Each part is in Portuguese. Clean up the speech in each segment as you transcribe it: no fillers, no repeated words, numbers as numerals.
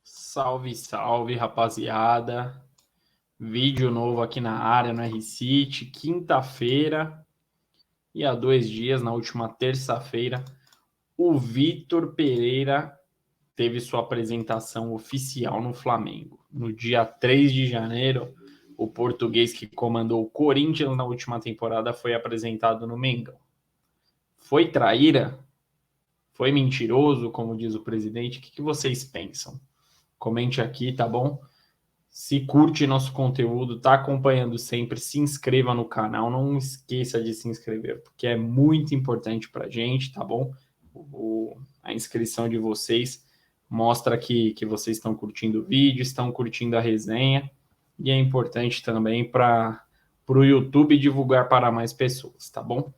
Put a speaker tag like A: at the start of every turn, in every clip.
A: Salve, salve, rapaziada. Vídeo novo aqui na área, no R-City, quinta-feira. E há 2 dias, na última terça-feira, o Vitor Pereira teve sua apresentação oficial no Flamengo. No dia 3 de janeiro, o português que comandou o Corinthians na última temporada foi apresentado no Mengão. Foi traíra? Foi mentiroso, como diz o presidente? O que vocês pensam? Comente aqui, tá bom? Se curte nosso conteúdo, tá acompanhando sempre, se inscreva no canal, não esqueça de se inscrever, porque é muito importante pra gente, tá bom? A inscrição de vocês mostra que vocês estão curtindo o vídeo, estão curtindo a resenha, e é importante também para o YouTube divulgar para mais pessoas, tá bom?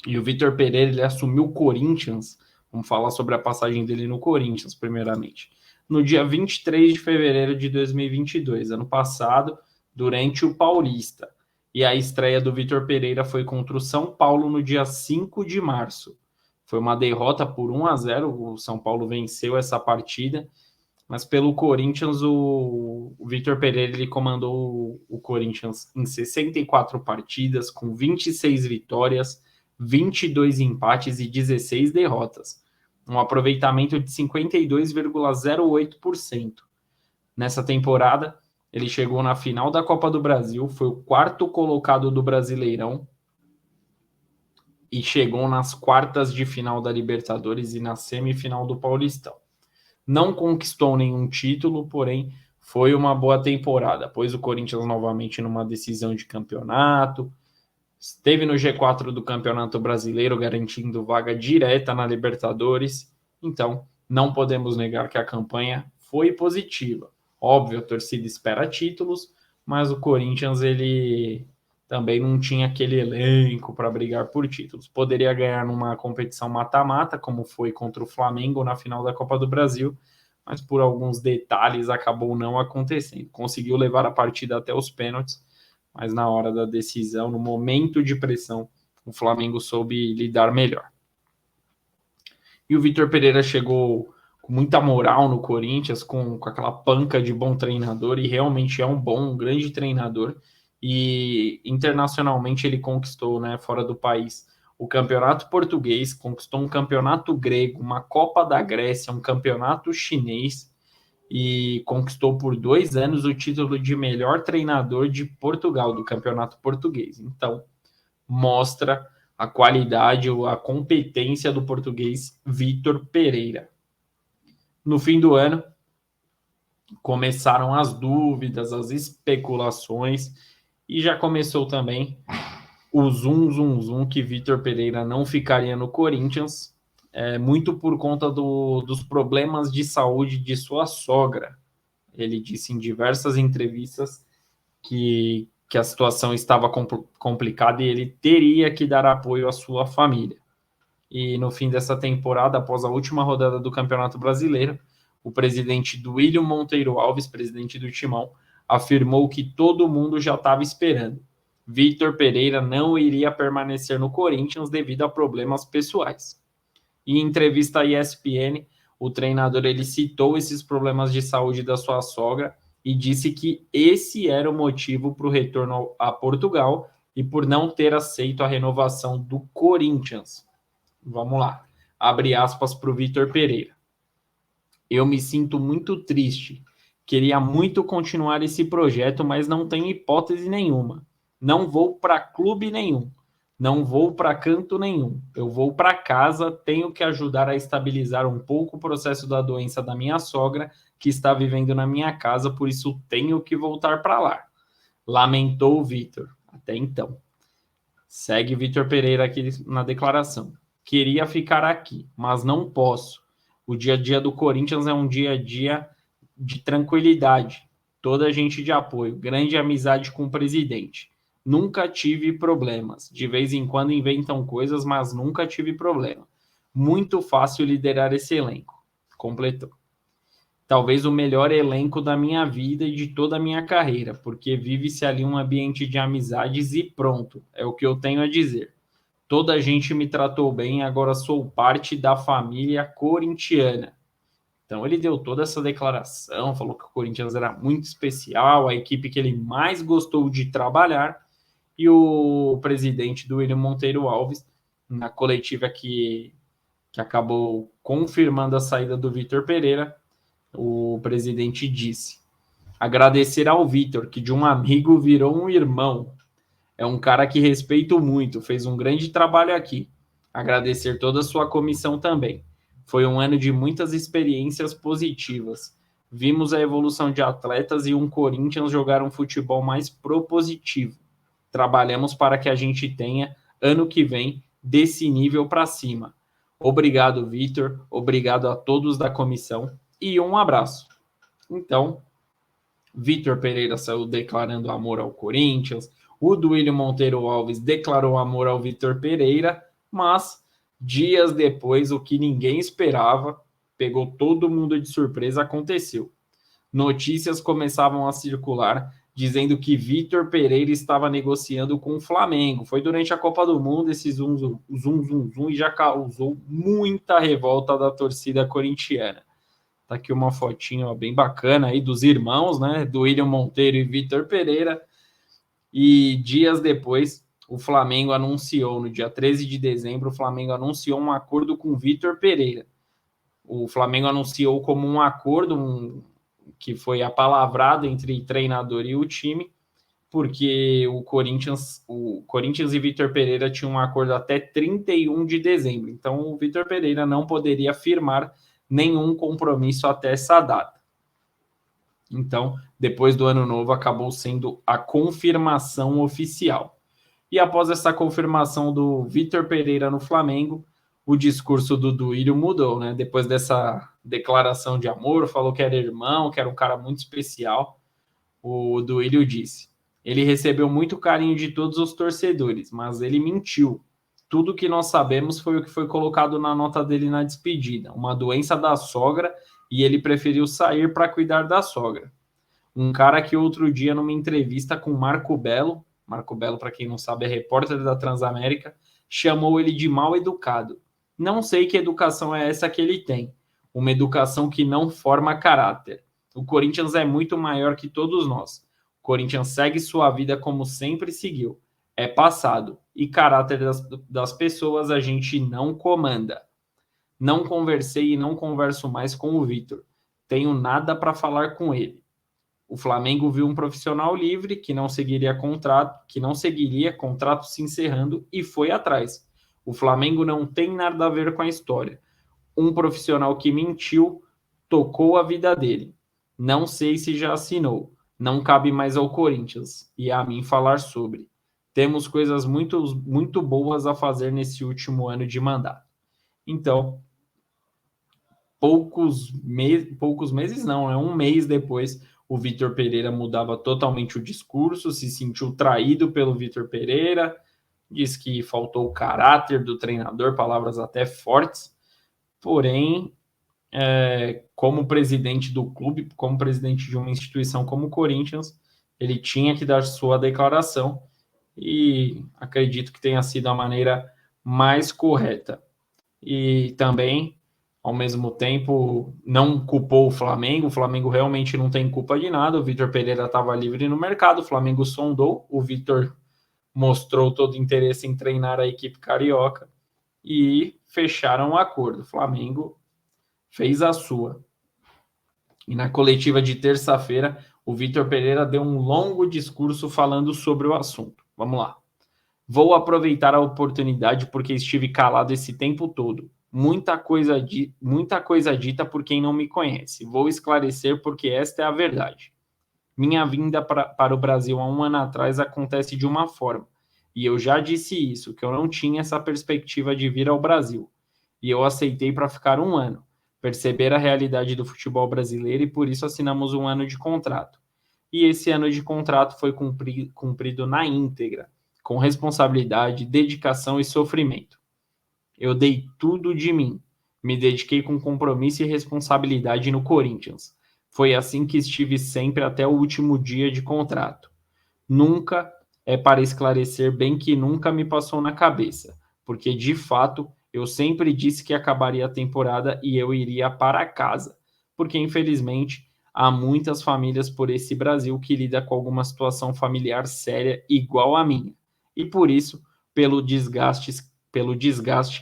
A: E o Vitor Pereira, ele assumiu o Corinthians, vamos falar sobre a passagem dele no Corinthians, primeiramente, no dia 23 de fevereiro de 2022, ano passado, durante o Paulista. E a estreia do Vitor Pereira foi contra o São Paulo no dia 5 de março. Foi uma derrota por 1-0, o São Paulo venceu essa partida, mas pelo Corinthians, o Vitor Pereira ele comandou o Corinthians em 64 partidas, com 26 vitórias, 22 empates e 16 derrotas. Um aproveitamento de 52,08%. Nessa temporada, ele chegou na final da Copa do Brasil, foi o 4º colocado do Brasileirão e chegou nas quartas de final da Libertadores e na semifinal do Paulistão. Não conquistou nenhum título, porém foi uma boa temporada. Pôs o Corinthians novamente numa decisão de campeonato, esteve no G4 do Campeonato Brasileiro, garantindo vaga direta na Libertadores. Então, não podemos negar que a campanha foi positiva. Óbvio, a torcida espera títulos, mas o Corinthians ele também não tinha aquele elenco para brigar por títulos. Poderia ganhar numa competição mata-mata, como foi contra o Flamengo na final da Copa do Brasil, mas por alguns detalhes acabou não acontecendo. Conseguiu levar a partida até os pênaltis, mas na hora da decisão, no momento de pressão, o Flamengo soube lidar melhor. E o Vitor Pereira chegou com muita moral no Corinthians, com aquela panca de bom treinador, e realmente é um grande treinador. E internacionalmente ele conquistou, né, fora do país, o campeonato português, conquistou um campeonato grego, uma Copa da Grécia, um campeonato chinês, e conquistou por 2 anos o título de melhor treinador de Portugal, do campeonato português. Então, mostra a qualidade ou a competência do português Vitor Pereira. No fim do ano, começaram as dúvidas, as especulações, e já começou também o zum que Vitor Pereira não ficaria no Corinthians, muito por conta dos problemas de saúde de sua sogra. Ele disse em diversas entrevistas que a situação estava complicada e ele teria que dar apoio à sua família. E no fim dessa temporada, após a última rodada do Campeonato Brasileiro, o presidente Duílio Monteiro Alves, presidente do Timão, afirmou que todo mundo já estava esperando. Vitor Pereira não iria permanecer no Corinthians devido a problemas pessoais. Em entrevista à ESPN, o treinador ele citou esses problemas de saúde da sua sogra e disse que esse era o motivo para o retorno a Portugal e por não ter aceito a renovação do Corinthians. Vamos lá, abre aspas para o Vitor Pereira. Eu me sinto muito triste, queria muito continuar esse projeto, mas não tenho hipótese nenhuma. Não vou para clube nenhum, não vou para canto nenhum. Eu vou para casa, tenho que ajudar a estabilizar um pouco o processo da doença da minha sogra, que está vivendo na minha casa, por isso tenho que voltar para lá. Lamentou o Vitor, até então. Segue Vitor Pereira aqui na declaração. Queria ficar aqui, mas não posso. O dia a dia do Corinthians é um dia a dia de tranquilidade, toda gente de apoio, grande amizade com o presidente. Nunca tive problemas. De vez em quando inventam coisas, mas nunca tive problema. Muito fácil liderar esse elenco. Completou. talvez o melhor elenco da minha vida e de toda a minha carreira, porque vive-se ali um ambiente de amizades e pronto, é o que eu tenho a dizer. Toda a gente me tratou bem, agora sou parte da família corintiana. Então ele deu toda essa declaração, falou que o Corinthians era muito especial, a equipe que ele mais gostou de trabalhar, e o presidente do William Monteiro Alves, na coletiva que acabou confirmando a saída do Vitor Pereira, o presidente disse: agradecer ao Vitor, que de um amigo virou um irmão. É um cara que respeito muito, fez um grande trabalho aqui. Agradecer toda a sua comissão também. Foi um ano de muitas experiências positivas. Vimos a evolução de atletas e um Corinthians jogar um futebol mais propositivo. Trabalhamos para que a gente tenha, ano que vem, desse nível para cima. Obrigado, Vitor. Obrigado a todos da comissão. E um abraço. Então, Vitor Pereira saiu declarando amor ao Corinthians, o Duílio Monteiro Alves declarou amor ao Vitor Pereira, mas dias depois, o que ninguém esperava, pegou todo mundo de surpresa, aconteceu. Notícias começavam a circular dizendo que Vitor Pereira estava negociando com o Flamengo. Foi durante a Copa do Mundo esse zum, e já causou muita revolta da torcida corintiana. Tá aqui uma fotinho ó, bem bacana aí dos irmãos, né? Do William Monteiro e Vitor Pereira. E dias depois, o Flamengo anunciou, no dia 13 de dezembro, o Flamengo anunciou um acordo com Vitor Pereira. O Flamengo anunciou como um acordo que foi apalavrado entre treinador e o time, porque o Corinthians e Vitor Pereira tinham um acordo até 31 de dezembro. Então, o Vitor Pereira não poderia firmar nenhum compromisso até essa data. Então, depois do ano novo, acabou sendo a confirmação oficial. E após essa confirmação do Vitor Pereira no Flamengo, o discurso do Duílio mudou, né? Depois dessa declaração de amor, falou que era irmão, que era um cara muito especial. O Duílio disse: ele recebeu muito carinho de todos os torcedores, mas ele mentiu. Tudo que nós sabemos foi o que foi colocado na nota dele na despedida, uma doença da sogra, e ele preferiu sair para cuidar da sogra. Um cara que outro dia, numa entrevista com Marco Belo, para quem não sabe, é repórter da Transamérica, chamou ele de mal educado. Não sei que educação é essa que ele tem. Uma educação que não forma caráter. O Corinthians é muito maior que todos nós. O Corinthians segue sua vida como sempre seguiu. É passado. E caráter das pessoas a gente não comanda. Não conversei e não converso mais com o Vitor. Tenho nada para falar com ele. O Flamengo viu um profissional livre que não seguiria contrato se encerrando e foi atrás. O Flamengo não tem nada a ver com a história. Um profissional que mentiu tocou a vida dele. Não sei se já assinou. Não cabe mais ao Corinthians e a mim falar sobre. Temos coisas muito, muito boas a fazer nesse último ano de mandato. Então, poucos meses não, é um mês depois, o Vitor Pereira mudava totalmente o discurso, se sentiu traído pelo Vitor Pereira, diz que faltou o caráter do treinador, palavras até fortes, porém, como presidente do clube, como presidente de uma instituição como o Corinthians, ele tinha que dar sua declaração e acredito que tenha sido a maneira mais correta. E também, ao mesmo tempo, não culpou o Flamengo realmente não tem culpa de nada, o Vitor Pereira estava livre no mercado, o Flamengo sondou, o Vitor mostrou todo o interesse em treinar a equipe carioca e fecharam o acordo. O Flamengo fez a sua. E na coletiva de terça-feira, o Vitor Pereira deu um longo discurso falando sobre o assunto. Vamos lá. Vou aproveitar a oportunidade porque estive calado esse tempo todo. Muita coisa dita por quem não me conhece. Vou esclarecer porque esta é a verdade. Minha vinda para o Brasil há um ano atrás acontece de uma forma. E eu já disse isso, que eu não tinha essa perspectiva de vir ao Brasil. E eu aceitei para ficar um ano, perceber a realidade do futebol brasileiro e por isso assinamos um ano de contrato. E esse ano de contrato foi cumprido na íntegra, com responsabilidade, dedicação e sofrimento. Eu dei tudo de mim, me dediquei com compromisso e responsabilidade no Corinthians. Foi assim que estive sempre até o último dia de contrato. Nunca é para esclarecer bem que nunca me passou na cabeça, porque de fato eu sempre disse que acabaria a temporada e eu iria para casa, porque infelizmente há muitas famílias por esse Brasil que lida com alguma situação familiar séria igual a minha. E por isso, pelo desgaste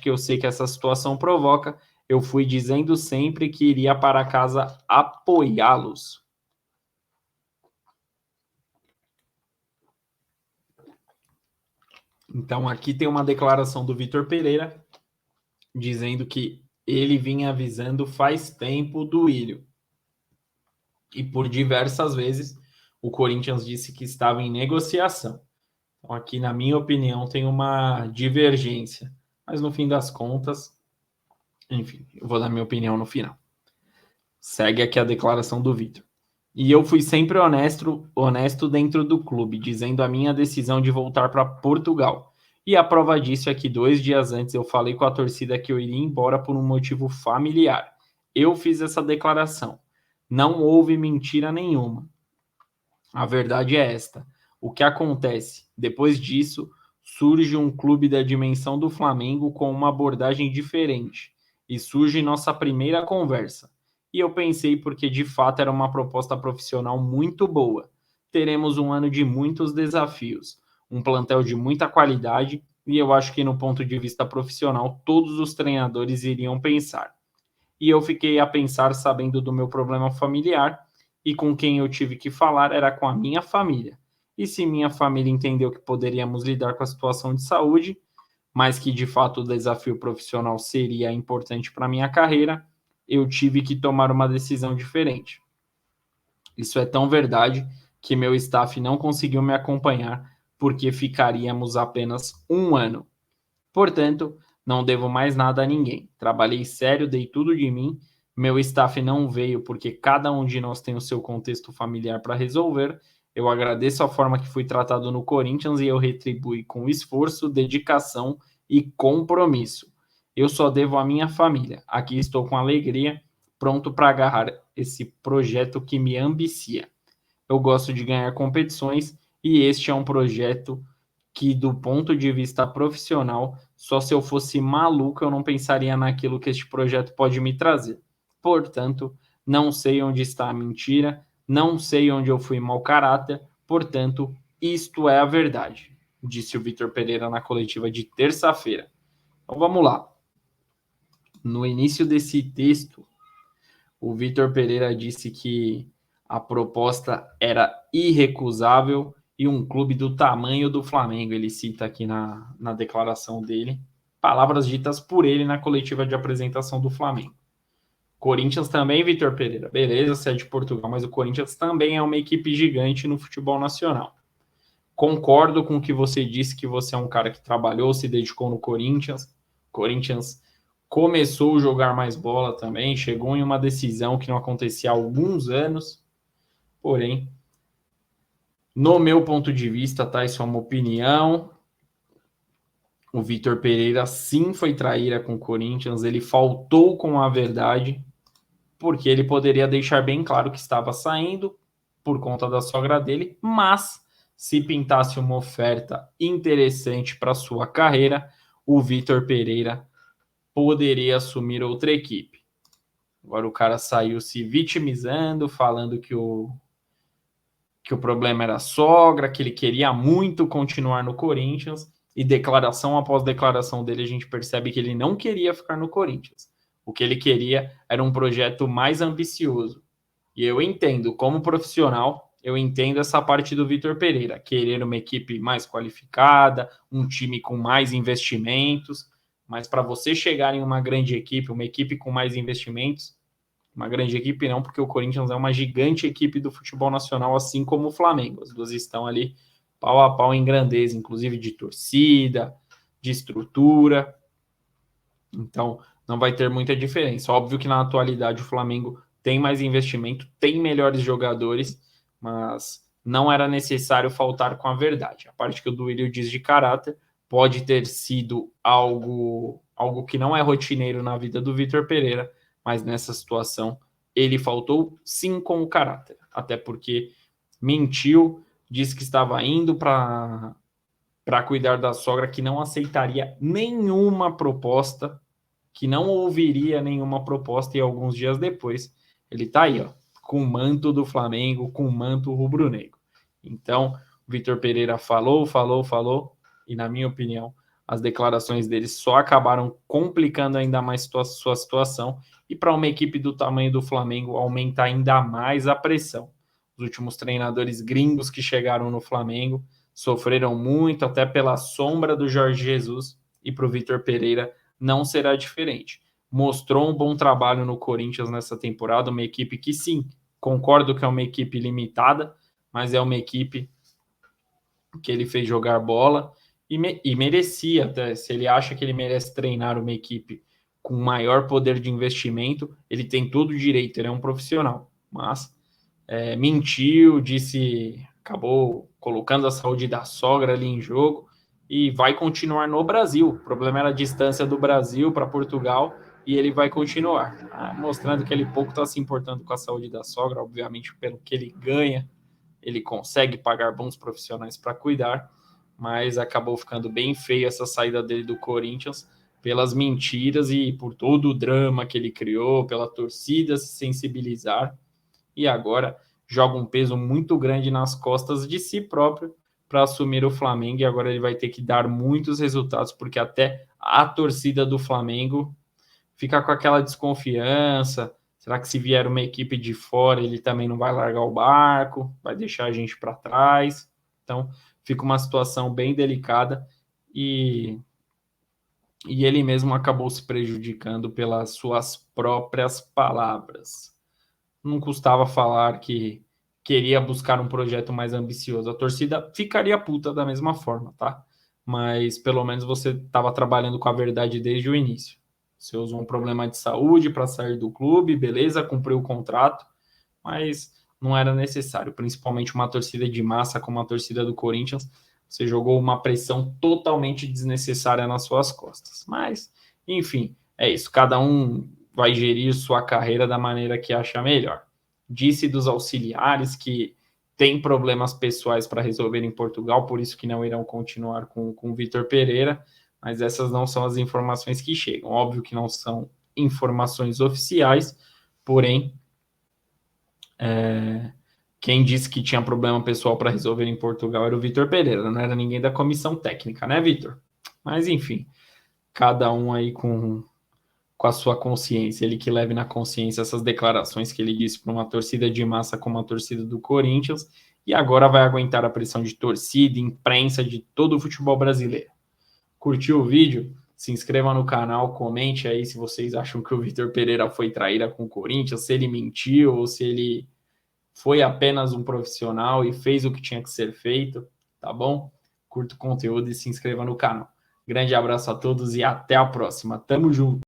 A: que eu sei que essa situação provoca, eu fui dizendo sempre que iria para casa apoiá-los. Então, aqui tem uma declaração do Vitor Pereira dizendo que ele vinha avisando faz tempo do Willian. E por diversas vezes o Corinthians disse que estava em negociação. Então, aqui, na minha opinião, tem uma divergência. Mas no fim das contas, enfim, eu vou dar minha opinião no final. Segue aqui a declaração do Vitor. E eu fui sempre honesto dentro do clube, dizendo a minha decisão de voltar para Portugal. E a prova disso é que 2 dias antes eu falei com a torcida que eu iria embora por um motivo familiar. Eu fiz essa declaração. Não houve mentira nenhuma. A verdade é esta. O que acontece? Depois disso, surge um clube da dimensão do Flamengo com uma abordagem diferente. E surge nossa primeira conversa. E eu pensei porque de fato era uma proposta profissional muito boa. Teremos um ano de muitos desafios, um plantel de muita qualidade, e eu acho que no ponto de vista profissional todos os treinadores iriam pensar. E eu fiquei a pensar sabendo do meu problema familiar e com quem eu tive que falar era com a minha família. E se minha família entendeu que poderíamos lidar com a situação de saúde, mas que de fato o desafio profissional seria importante para minha carreira, eu tive que tomar uma decisão diferente. Isso é tão verdade que meu staff não conseguiu me acompanhar porque ficaríamos apenas um ano. Portanto, não devo mais nada a ninguém. Trabalhei sério, dei tudo de mim. Meu staff não veio porque cada um de nós tem o seu contexto familiar para resolver. Eu agradeço a forma que fui tratado no Corinthians e eu retribuí com esforço, dedicação e compromisso. Eu só devo à minha família. Aqui estou com alegria, pronto para agarrar esse projeto que me ambicia. Eu gosto de ganhar competições e este é um projeto que, do ponto de vista profissional, só se eu fosse maluco eu não pensaria naquilo que este projeto pode me trazer. Portanto, não sei onde está a mentira, não sei onde eu fui mau caráter, portanto, isto é a verdade, disse o Vitor Pereira na coletiva de terça-feira. Então vamos lá. No início desse texto, o Vitor Pereira disse que a proposta era irrecusável e um clube do tamanho do Flamengo. Ele cita aqui na declaração dele, palavras ditas por ele na coletiva de apresentação do Flamengo. Corinthians também, Vitor Pereira. Beleza, você é de Portugal, mas o Corinthians também é uma equipe gigante no futebol nacional. Concordo com o que você disse, que você é um cara que trabalhou, se dedicou no Corinthians. Corinthians começou a jogar mais bola também, chegou em uma decisão que não acontecia há alguns anos. Porém, no meu ponto de vista, tá? Isso é uma opinião. O Vitor Pereira sim foi traíra com o Corinthians, ele faltou com a verdade, porque ele poderia deixar bem claro que estava saindo por conta da sogra dele, mas se pintasse uma oferta interessante para sua carreira, o Vitor Pereira poderia assumir outra equipe. Agora o cara saiu se vitimizando, falando que o problema era a sogra, que ele queria muito continuar no Corinthians, e declaração após declaração dele a gente percebe que ele não queria ficar no Corinthians. O que ele queria era um projeto mais ambicioso. E eu entendo, como profissional, eu entendo essa parte do Vitor Pereira, querer uma equipe mais qualificada, um time com mais investimentos, mas para você chegar em uma grande equipe, uma equipe com mais investimentos, uma grande equipe não, porque o Corinthians é uma gigante equipe do futebol nacional, assim como o Flamengo. As duas estão ali pau a pau em grandeza, inclusive de torcida, de estrutura. Então, não vai ter muita diferença. Óbvio que na atualidade o Flamengo tem mais investimento, tem melhores jogadores, mas não era necessário faltar com a verdade. A parte que o Duílio diz de caráter pode ter sido algo que não é rotineiro na vida do Vitor Pereira, mas nessa situação ele faltou sim com o caráter, até porque mentiu, disse que estava indo para cuidar da sogra, que não aceitaria nenhuma proposta, que não ouviria nenhuma proposta, e alguns dias depois ele está aí, ó, com o manto do Flamengo, com o manto rubro-negro. Então, o Vitor Pereira falou, e na minha opinião, as declarações dele só acabaram complicando ainda mais sua situação, e para uma equipe do tamanho do Flamengo, aumenta ainda mais a pressão. Os últimos treinadores gringos que chegaram no Flamengo sofreram muito, até pela sombra do Jorge Jesus, e para o Vitor Pereira não será diferente. Mostrou um bom trabalho no Corinthians nessa temporada, uma equipe que sim, concordo que é uma equipe limitada, mas é uma equipe que ele fez jogar bola e merecia, até, se ele acha que ele merece treinar uma equipe com maior poder de investimento, ele tem todo o direito, ele é um profissional, mas mentiu, acabou colocando a saúde da sogra ali em jogo e vai continuar no Brasil. O problema era a distância do Brasil para Portugal e ele vai continuar, mostrando que ele pouco está se importando com a saúde da sogra, obviamente pelo que ele ganha, ele consegue pagar bons profissionais para cuidar, mas acabou ficando bem feio essa saída dele do Corinthians pelas mentiras e por todo o drama que ele criou, pela torcida se sensibilizar, e agora joga um peso muito grande nas costas de si próprio para assumir o Flamengo, e agora ele vai ter que dar muitos resultados, porque até a torcida do Flamengo fica com aquela desconfiança. Será que se vier uma equipe de fora, ele também não vai largar o barco, vai deixar a gente para trás? Então, fica uma situação bem delicada e ele mesmo acabou se prejudicando pelas suas próprias palavras. Não custava falar que queria buscar um projeto mais ambicioso. A torcida ficaria puta da mesma forma, tá? Mas pelo menos você estava trabalhando com a verdade desde o início. Você usou um problema de saúde para sair do clube, beleza, cumpriu o contrato, mas não era necessário, principalmente uma torcida de massa como a torcida do Corinthians. Você jogou uma pressão totalmente desnecessária nas suas costas. Mas, enfim, é isso. Cada um vai gerir sua carreira da maneira que acha melhor. Disse dos auxiliares que tem problemas pessoais para resolver em Portugal, por isso que não irão continuar com o Vitor Pereira, mas essas não são as informações que chegam. Óbvio que não são informações oficiais, porém, quem disse que tinha problema pessoal para resolver em Portugal era o Vitor Pereira, não era ninguém da comissão técnica, né, Vitor? Mas, enfim, cada um aí com a sua consciência, ele que leve na consciência essas declarações que ele disse para uma torcida de massa como a torcida do Corinthians, e agora vai aguentar a pressão de torcida, imprensa, de todo o futebol brasileiro. Curtiu o vídeo? Se inscreva no canal, comente aí se vocês acham que o Vitor Pereira foi traíra com o Corinthians, se ele mentiu ou se ele foi apenas um profissional e fez o que tinha que ser feito, tá bom? Curta o conteúdo e se inscreva no canal. Grande abraço a todos e até a próxima. Tamo junto!